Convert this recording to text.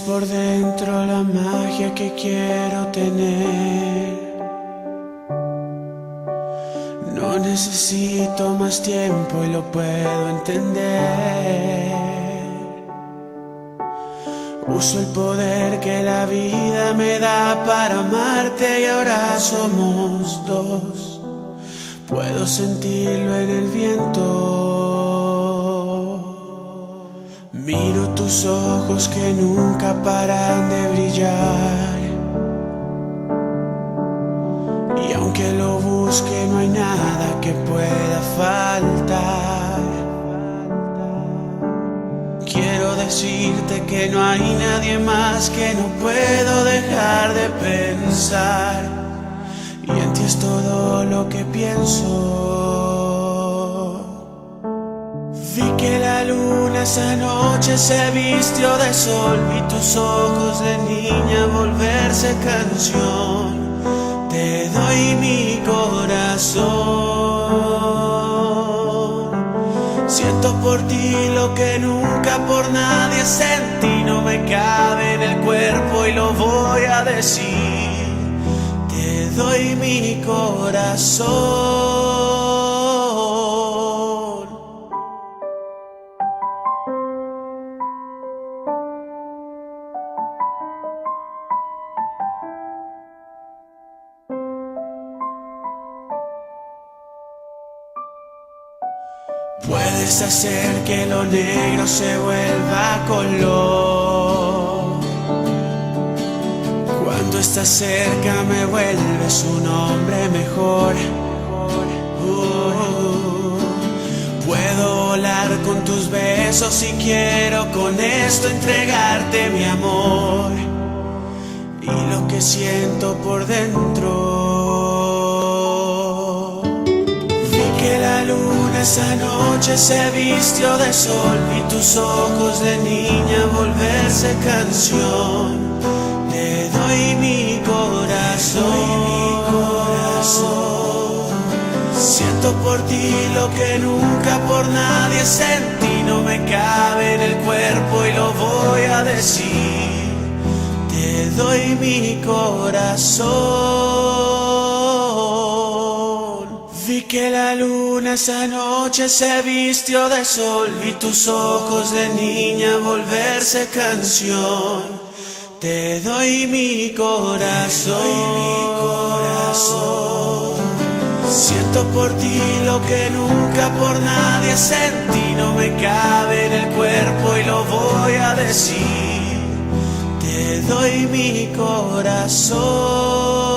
por dentro la magia que quiero tener. No necesito más tiempo y lo puedo entender. Uso el poder que la vida me da para amarte y ahora somos dos. Puedo sentirlo en el viento. Miro tus ojos que nunca paran de brillar. Y aunque lo busque no hay nada que pueda faltar. Quiero decirte que no hay nadie más, que no puedo dejar de pensar. Y en ti es todo lo que pienso. Vi que la luna esa noche se vistió de sol y tus ojos de niña volverse canción. Te doy mi corazón. Siento por ti lo que nunca por nadie sentí. No me cabe en el cuerpo y lo voy a decir. Te doy mi corazón. Puedes hacer que lo negro se vuelva color. Cuando estás cerca me vuelves un hombre mejor. Puedo volar con tus besos y quiero con esto entregarte mi amor y lo que siento por dentro. Vi que la luna esa noche se vistió de sol y tus ojos de niña volverse canción. Te doy mi corazón. Siento por ti lo que nunca por nadie sentí. No me cabe en el cuerpo y lo voy a decir. Te doy mi corazón. Vi que la luna esa noche se vistió de sol y tus ojos de niña volverse canción. Te doy mi corazón. Siento por ti lo que nunca por nadie sentí. No me cabe en el cuerpo y lo voy a decir. Te doy mi corazón.